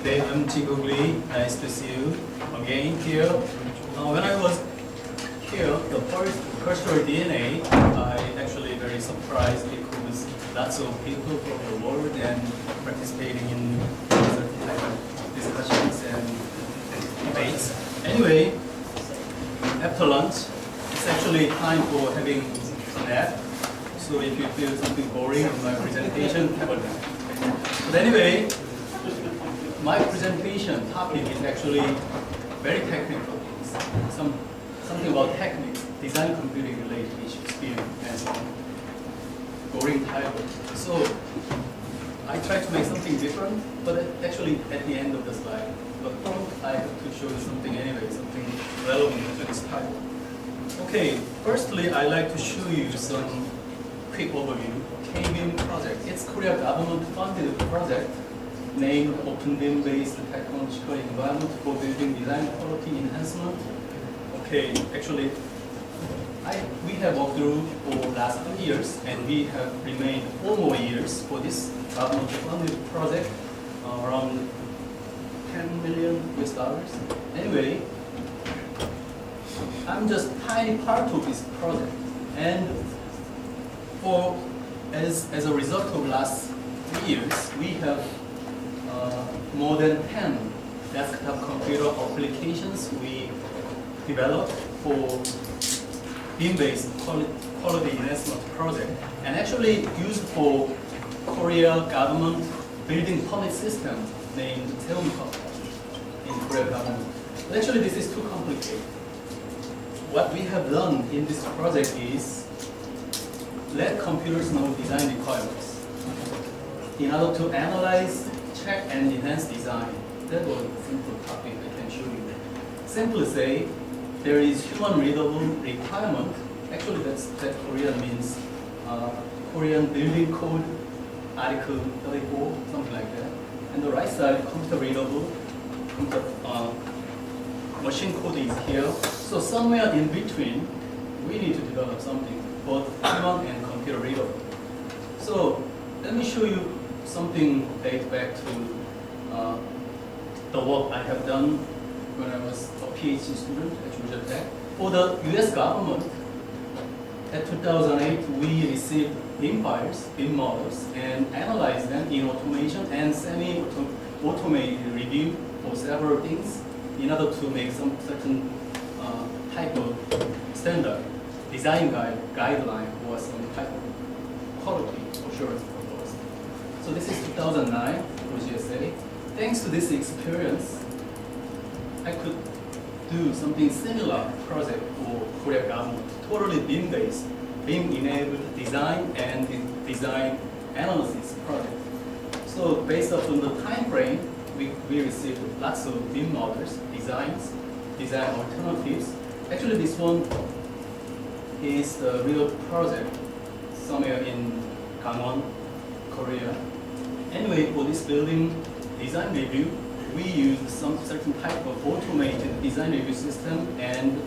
Hey, I'm Kook. Nice to see you again here. When I was here, the first cultural DNA, I actually very surprised because lots of people from the world and participating in certain type of discussions and debates. Anyway, after lunch, it's actually time for having a nap. So if you feel something boring in my presentation, have a nap. But anyway, my presentation topic is actually very technical. Something about techniques, design computing related issues, field, and so on. Boring title. So I try to make something different, but actually at the end of the slide. But I have to show you something anyway, something relevant to this title. Okay, firstly, I'd like to show you some quick overview. K-beam project. It's Korea government funded project named Open Beam-based technological environment for building design quality enhancement. Okay, actually, we have worked through for last 2 years, and we have remained 4 more years for this government-funded project, around $10 million US. Anyway, I'm just a tiny part of this project, and as a result of last 3 years, we have more than 10 desktop computer applications we developed for beam-based quality enhancement project, and actually used for Korea government building permit system named Kook in Korea government. But actually, this is too complicated. What we have done in this project is let computers know design requirements in order to analyze, check, and enhance design. That was a simple topic I can show you. Simply say, there is human readable requirement. Actually, that Korean means Korean building code, article 34, something like that. And the right side, computer readable, machine code is here. So somewhere in between, we need to develop something both human and computer readable. So let me show you something dates back to the work I have done when I was a PhD student at Georgia Tech. For the US government, at 2008, we received BIM files, BIM models, and analyzed them in automation and semi-automated review for several things in order to make some certain type of standard, design guideline, or some type of quality assurance proposed. So this is 2009 for GSA. Thanks to this experience, I could do something similar project for Korea government, totally BIM-based, BIM-enabled design and design analysis project. So based on the time frame, we received lots of BIM models, designs, design alternatives. Actually, this one is the real project somewhere in Gangwon, Korea. Anyway, for this building design review, we use some certain type of automated design review system and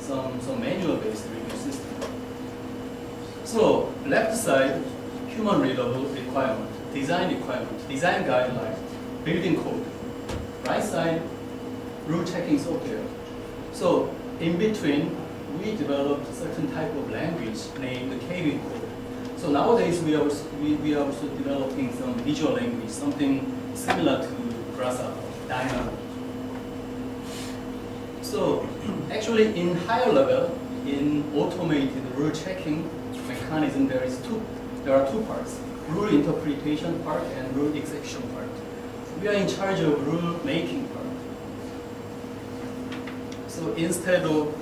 some manual-based review system. So left side, human readable requirement, design guideline, building code. Right side, rule checking software. So in between, we developed certain type of language named the K-beam code. So nowadays we are also developing some visual language, something similar to Grasshopper, Dynamo. So actually in higher level, in automated rule checking mechanism, there are two parts, rule interpretation part and rule execution part. We are in charge of rule making part. So instead of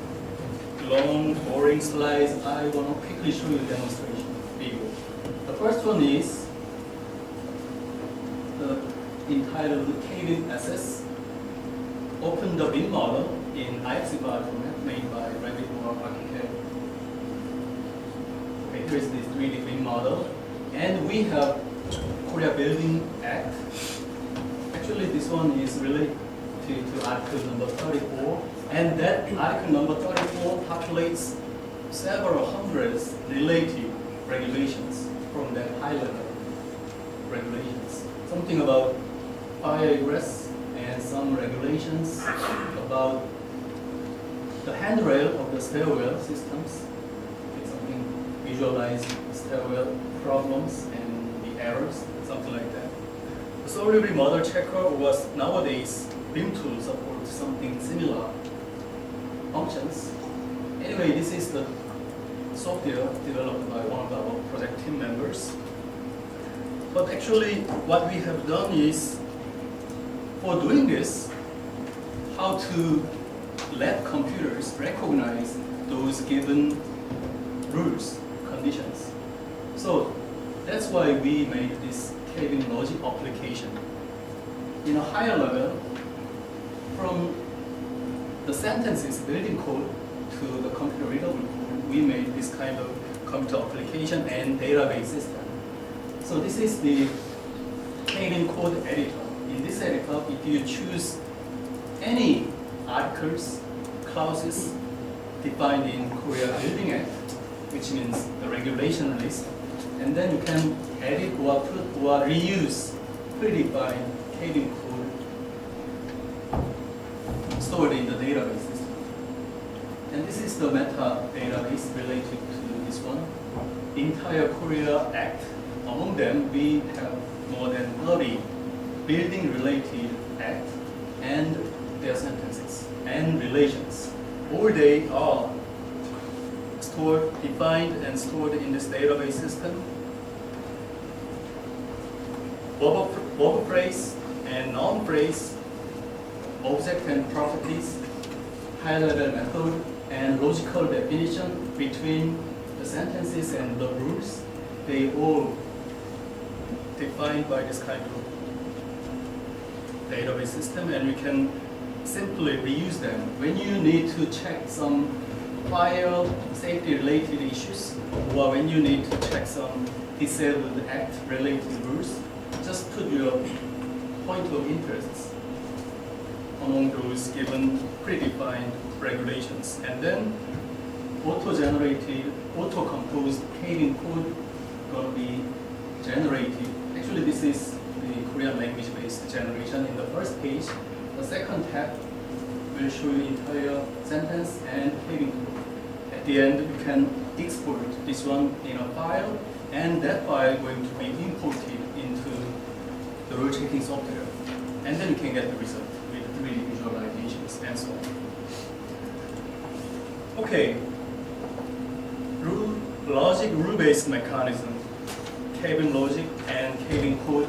long, boring slides, I want to quickly show you a demonstration video. The first one is entitled K-beam SS. Open the BIM model in IFC file format made by Rabbit Architect. Okay, here's this 3D BIM model. And we have Korea Building Act. Actually, this one is related to article number 34. And that article number 34 populates several hundreds related regulations from that high level regulations. Something about fire egress, and some regulations about the handrail of the stairwell systems. It's something visualize stairwell problems and the errors, something like that. The solidly model checker was nowadays BIM tool supports something similar functions. Anyway, this is the software developed by one of our project team members. But actually, what we have done is, for doing this, how to let computers recognize those given rules, conditions. So that's why we made this cabin logic application. In a higher level, from the sentences building code to the computer readable code, we made this kind of computer application and database system. So this is the cabin code editor. In this editor, if you choose any articles, clauses defined in Korea Building Act, which means the regulation list, and then you can edit or put or reuse predefined cabin code stored in the database system. And this is the meta database related to this one. Entire Korea Act. Among them, we have more than 30 building-related acts and their sentences and relations. All they are stored, defined, and stored in this database system. Verb phrase and noun phrase, object and properties, high-level method, and logical definition between the sentences and the rules. They all defined by this kind of database system, and we can simply reuse them. When you need to check some fire safety related issues, or when you need to check some disabled act related rules, just put your point of interest among those given predefined regulations, and then auto-generated, auto-composed cabin code gonna be generated. Actually, this is the Korean language-based generation in the first page. The second tab will show you entire sentence and cabin code. At the end, you can export this one in a file, and that file is going to be imported into the rule checking software. And then you can get the result with 3D visualizations and so on. Okay, rule-based mechanism, cabin logic and cabin code.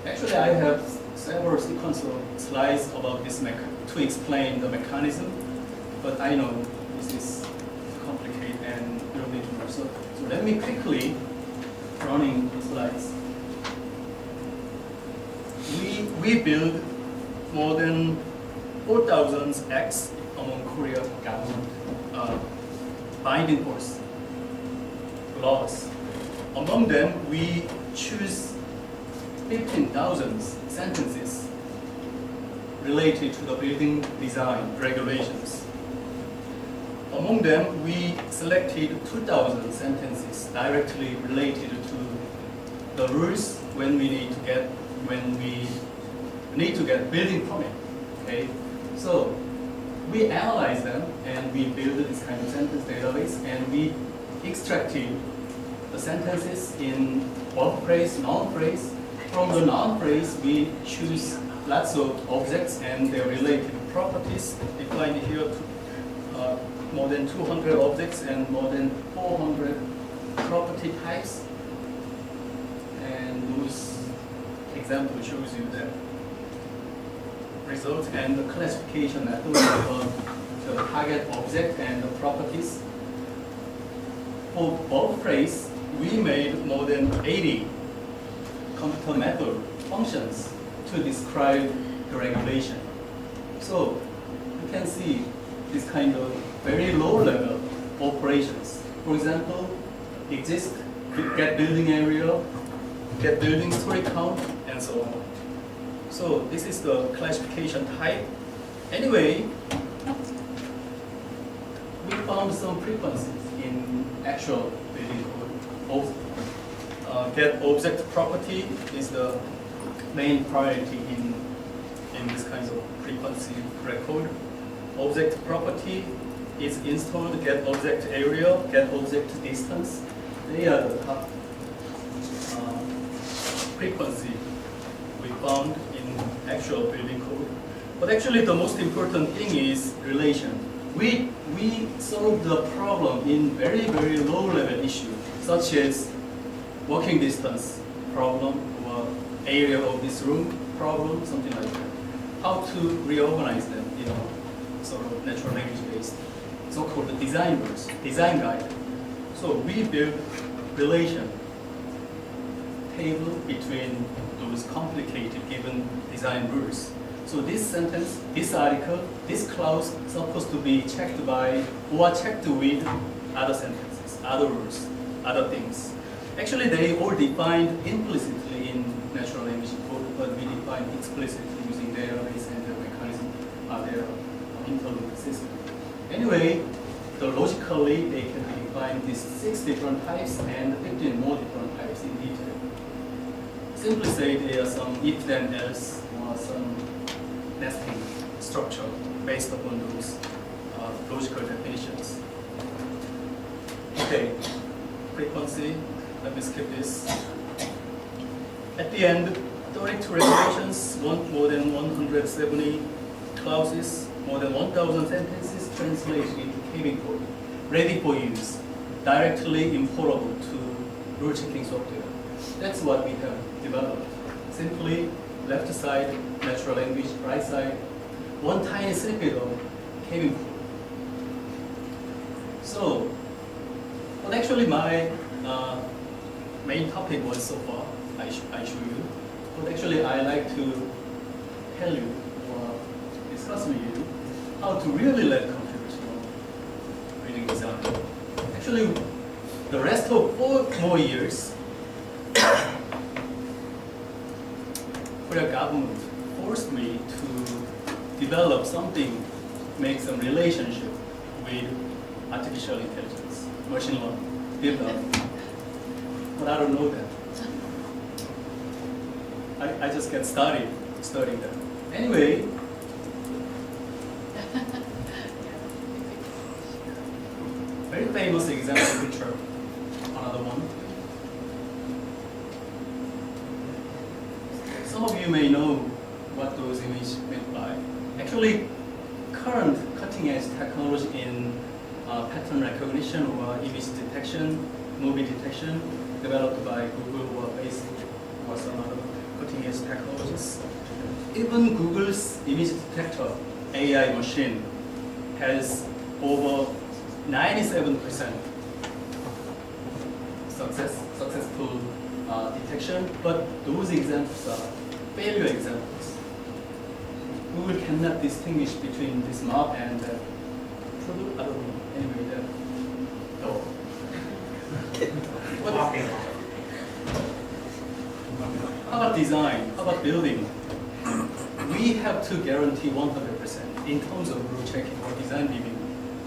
Actually, I have several sequence of slides about this to explain the mechanism, but I know this is complicated and you don't need to know. So let me quickly running the slides. We build more than 4,000 acts among Korea government binding force laws. Among them, we choose 15,000 sentences related to the building design regulations. Among them, we selected 2,000 sentences directly related to the rules when we need to get building permit. Okay, so we analyze them and we build this kind of sentence database, and we extracted the sentences in verb phrase, noun phrase. From the noun phrase, we choose lots of objects and their related properties defined here. More than 200 objects and more than 400 property types. And those example shows you the result and the classification method of the target object and the properties. For verb phrase, we made more than 80 computer method functions to describe the regulation. So you can see this kind of very low level operations. For example, exist, get building area, get building story count, and so on. So this is the classification type. Anyway, we found some frequencies in actual building code. Get object property is the main priority in this kind frequency record. Object property is installed, get object area, get object distance. They are the top frequency we found in actual building code. But actually the most important thing is relation. We solved the problem in very, very low level issue, such as walking distance problem or area of this room problem, something like that. How to reorganize them, sort of natural language based, so-called design rules, design guide. So we built relation table between those complicated given design rules. So this sentence, this article, this clause supposed to be checked by or checked with other sentences, other rules, other things. Actually, they all defined implicitly in natural language code, but we defined explicitly using database and the mechanism, their interloop system. Anyway, logically, they can define these 6 different types and 15 more different types in detail. Simply say there are some if then else or some nesting structure based upon those logical definitions. Okay, frequency, let me skip this. At the end, 32 regulations want more than 170 clauses, more than 1,000 sentences translated into Kevin code, ready for use, directly importable to rule checking software. That's what we have developed. Simply, left side, natural language, right side, one tiny snippet of Kevin code. So, what actually my main topic was so far, I show you. But actually, I like to tell you or discuss with you how to really let computers know reading design. Actually, the rest of 4 more years, Korea government forced me to develop something, make some relationship with artificial intelligence, machine learning, deep learning. But I don't know that. I just get started studying that. Anyway, very famous example picture, another one. Some of you may know what those images meant by. Actually, current cutting-edge technology in pattern recognition or image detection, movie detection, developed by Google or Facebook or some other cutting-edge technologies. Even Google's image detector AI machine has over 97% successful detection, but those examples are failure examples. Google cannot distinguish between this mob and that product. I don't know. Anyway, that dog. How about design? How about building? We have to guarantee 100% in terms of rule checking or design review.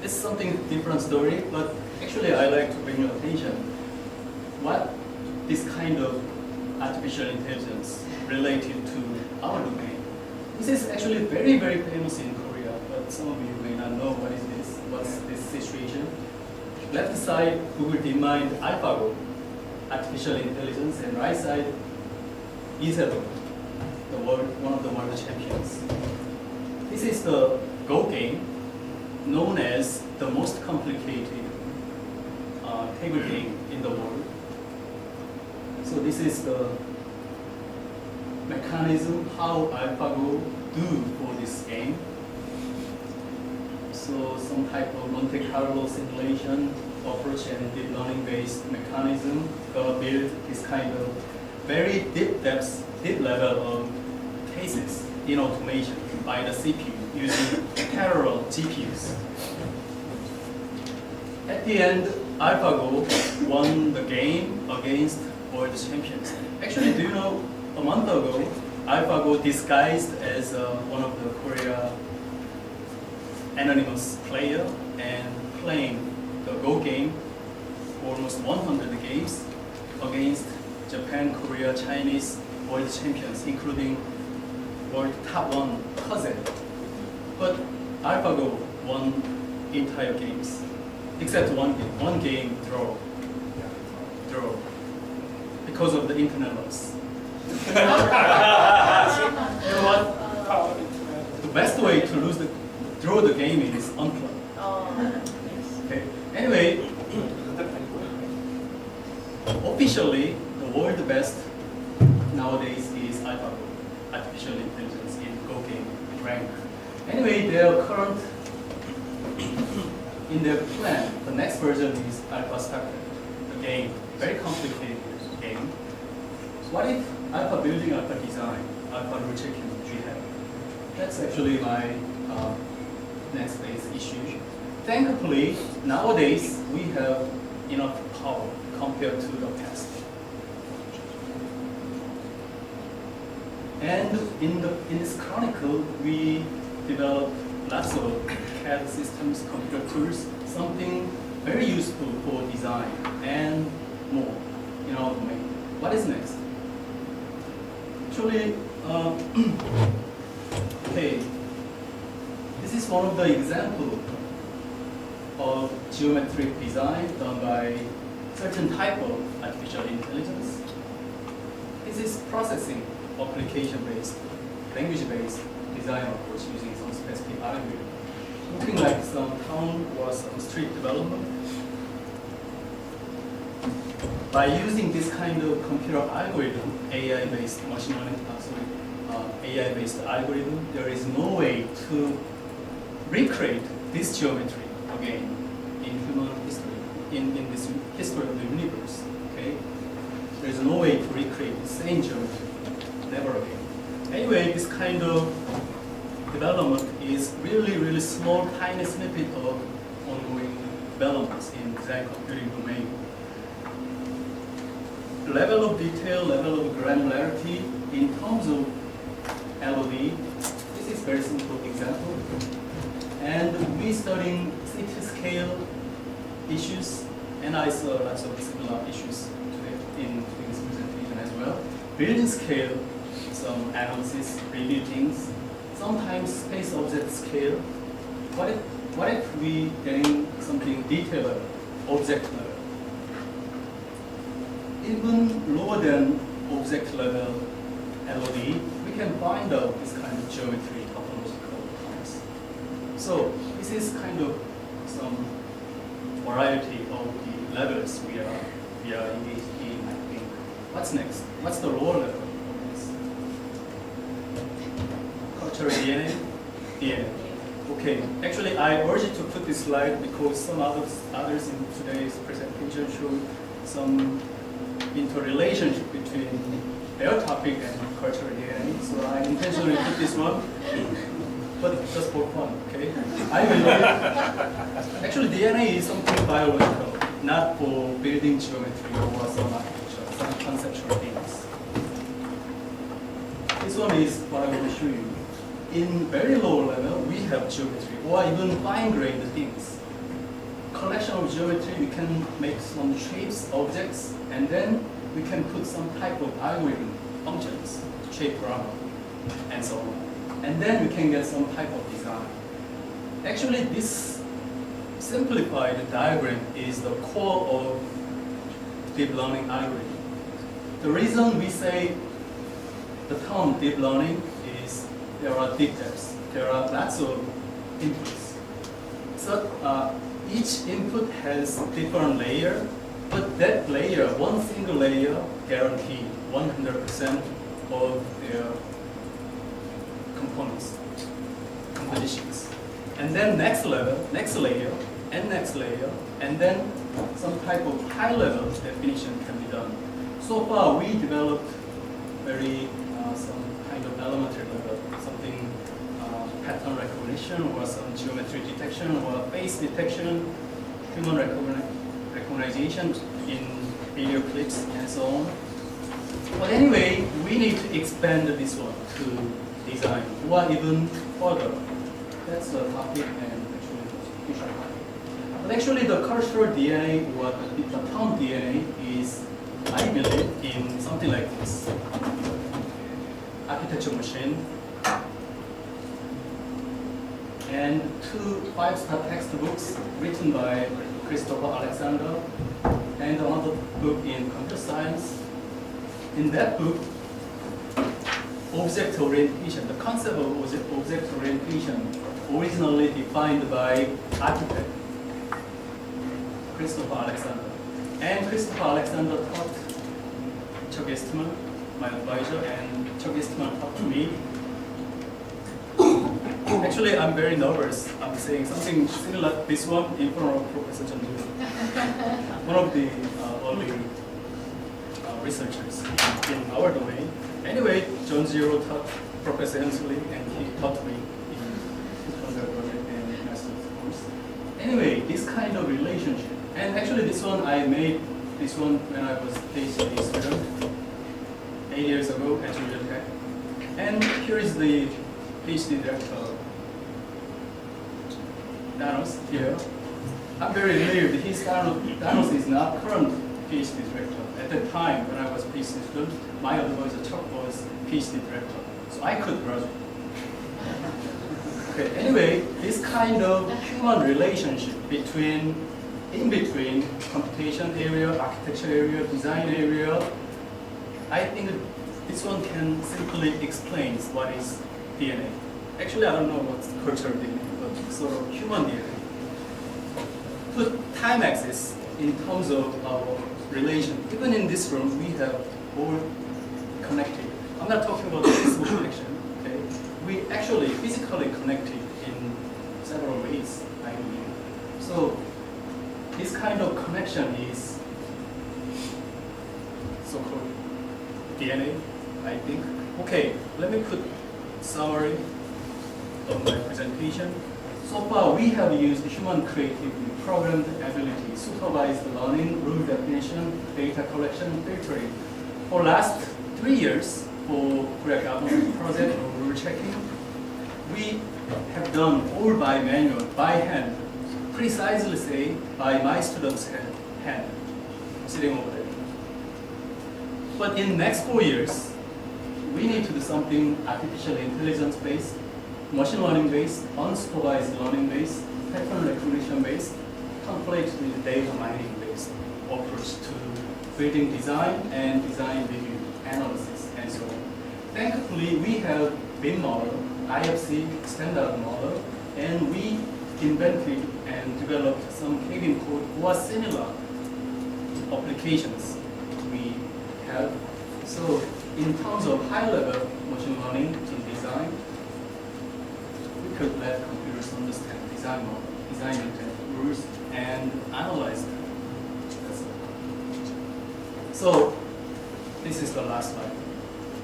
It's something different story, but actually I like to bring your attention. What this kind of artificial intelligence related to our domain. This is actually very, very famous in Korea, but some of you may not know what is this, what's this situation. Left side, Google defined AlphaGo, artificial intelligence, and right side, Isedo, one of the world champions. This is the Go game, known as the most complicated table game in the world. So this is the mechanism how AlphaGo do for this game. So some type of Monte Carlo simulation approach and deep learning based mechanism build this kind of very deep level of cases in automation by the CPU using parallel GPUs. At the end, AlphaGo won the game against world champions. Actually, do you know, a month ago, AlphaGo disguised as one of the Korea anonymous player and playing the Go game, almost 100 games against Japan, Korea, Chinese world champions, including world top 1 cousin But AlphaGo won entire games, except one game. One game draw, because of the internet loss. You know what? The best way to draw the game is unplug. Okay. Anyway, officially, the world best nowadays is AlphaGo, artificial intelligence in Go game rank. Anyway, their current, in their plan, the next version is Alpha Starter, the game, very complicated game. So what if Alpha building, Alpha design, Alpha rule checking we have? That's actually my next phase issue. Thankfully, nowadays we have enough power compared to the past. And in this chronicle, we developed lots of CAD systems, computer tools, something very useful for design and more in our domain. What is next? Actually, okay, this is one of the examples of geometric design done by certain type of artificial intelligence. This is processing, application-based, language-based design approach using some specific algorithm. Looking like some town or some street development. By using this kind of computer algorithm, AI-based machine learning, AI-based algorithm, there is no way to recreate this geometry again in human history, in this history of the universe. Okay, there is no way to recreate the same geometry, never again. Anyway, this kind of development is really small, tiny snippet of ongoing developments in design computing domain. The level of detail, level of granularity in terms of LOD, this is very simple example. And we studying city scale issues, and I saw lots of similar issues today in this presentation as well. Building scale, some analysis, review things, sometimes space object scale. What if we getting something detail level, object level? Even lower than object level LOD, we can find out this kind of geometry topological terms. So this is kind of some variety of the levels we are engaged in, I think. What's next? What's the lower level of this? Cultural DNA? DNA. Okay. Actually, I urge you to put this slide because some others in today's presentation showed some interrelationship between their topic and cultural DNA. So I intentionally put this one, but just for fun, okay? I believe actually DNA is something biological, not for building geometry or some architecture, some conceptual things. This one is what I want to show you. In very low level, we have geometry or even fine-grained things. Collection of geometry, we can make some shapes, objects, and then we can put some type of algorithm functions, shape grammar, and so on. And then we can get some type of design. Actually, this simplified diagram is the core of deep learning algorithm. The reason we say the term deep learning is there are deep depths. There are lots of inputs. So each input has different layer, but that layer, one single layer, guarantee 100% of their components, compositions. And then next level, next layer, and next layer, and then some type of high-level definition can be done. So far, we developed very some kind of elementary level, something pattern recognition or some geometry detection or face detection, human recognition in video clips and so on. But anyway, we need to expand this one to design or even further. That's the topic and actually future topic. But actually the cultural DNA or the term DNA is, I believe, in something like this. Architecture machine, and 2 5-star textbooks written by Christopher Alexander, and another book in computer science. In that book, object orientation, the concept of object orientation, originally defined by architect Christopher Alexander. And Christopher Alexander taught Chuck Eastman, my advisor, and Chuck Eastman taught to me. Actually, I'm very nervous. I'm saying something similar to this one in front of Professor John Doo, one of the early researchers in our domain. Anyway, John Zero taught Professor Hensley, and he taught me in his undergraduate and master's course. Anyway, this kind of relationship, and actually this one I made this one when I was PhD student 8 years ago at Georgia Tech. And here is the PhD director, Danos here. I'm very relieved. Danos is not current PhD director. At the time when I was PhD student, my advisor Chuck was PhD director, so I could graduate. Okay. Anyway, this kind of human relationship in between computation area, architecture area, design area, I think this one can simply explain what is DNA. Actually, I don't know what's cultural DNA, but sort of human DNA. Put time axis in terms of our relation. Even in this room, we have all connected. I'm not talking about the physical connection. Okay, we actually physically connected in several ways, I believe. So this kind of connection is so-called DNA, I think. Okay, let me put summary of my presentation. So far, we have used human creativity, programmed ability, supervised learning, rule definition, data collection, filtering. For last 3 years, for Korea government project or rule checking, we have done all by manual, by hand, precisely say by my students' hand, sitting over there. But in next 4 years, we need to do something artificial intelligence based, machine learning based, unsupervised learning based, pattern recognition based, conflict with data mining based approach to building design and design review, analysis, and so on. Thankfully, we have BIM model, IFC standard model, and we invented and developed some cabin code or similar applications we have. So in terms of high-level machine learning in design, we could let computers understand design model, design intent, rules, and analyze them. That's all. So this is the last slide.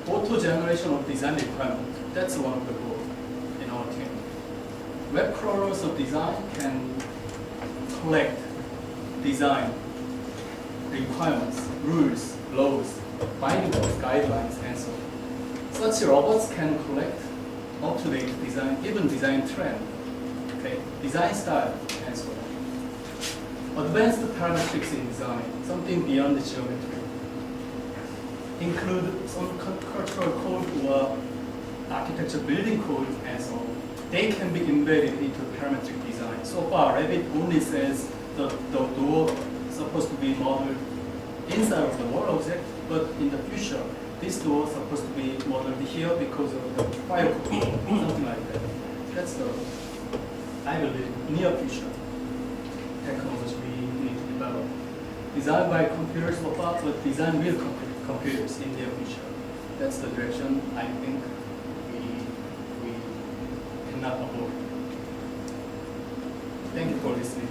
Auto generation of design requirement. That's one of the goals in our team. Web crawlers of design can collect design requirements, rules, laws, binding laws, guidelines, and so on. Such robots can collect up-to-date design, even design trend, okay, design style, and so on. Advanced parametrics in design, something beyond the geometry. Include some cultural code or architecture building code, and so on. They can be embedded into parametric design. So far, Revit only says the door is supposed to be modeled inside of the wall object, but in the future, this door is supposed to be modeled here because of the fire code, something like that. That's the, I believe, near future technology we need to develop. Designed by computers so far, but design with computers in near future. That's the direction I think we cannot avoid. Thank you for listening.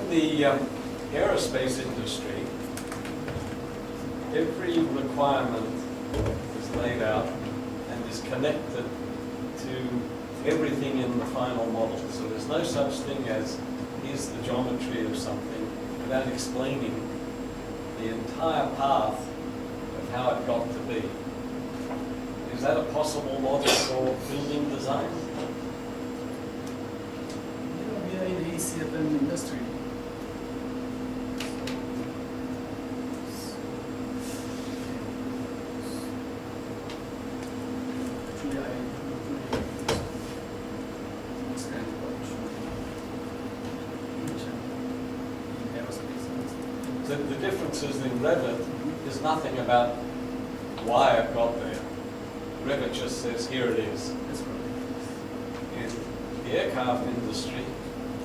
The aerospace industry, every requirement is laid out and is connected to everything in the final model. So there's no such thing as here's the geometry of something without explaining the entire path of how it got to be. Is that a possible model for building design? Yeah, it is. CFM industry. Actually, I don't really understand what in aerospace. The differences in Revit is nothing about why it got there. Revit just says, here it is. That's correct. In the aircraft industry,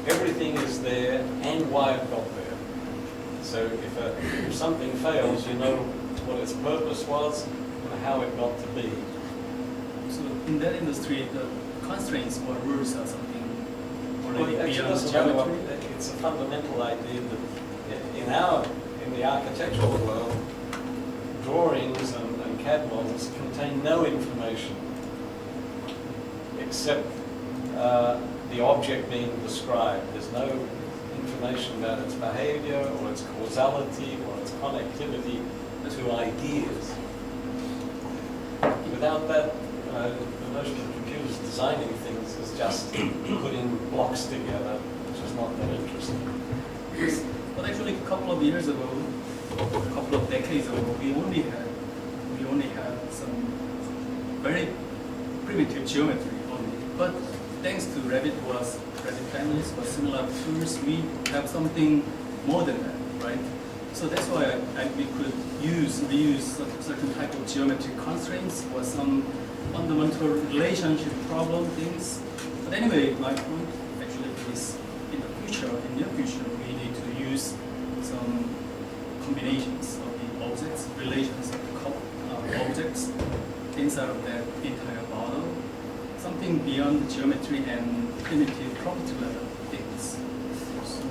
everything is there and why it got there. So if something fails, you know what its purpose was and how it got to be. So in that industry, the constraints or rules are something Well, already it actually beyond doesn't matter geometry. what, it's a fundamental idea that in the architectural world, drawings and CAD models contain no information except the object being described. There's no information about its behavior or its causality or its connectivity to ideas. Without that, the notion of computers designing things is just putting blocks together, which is not that interesting. Yes. But actually, a couple of years ago, a couple of decades ago, we only had some very primitive geometry only. But thanks to Revit families or similar tools, we have something more than that, right? So that's why we could reuse certain type of geometric constraints or some fundamental relationship problem things. But anyway, my point actually is in the near future, we need to use some combinations of the objects, relations of the objects inside of that entire model, something beyond geometry and primitive property level things. So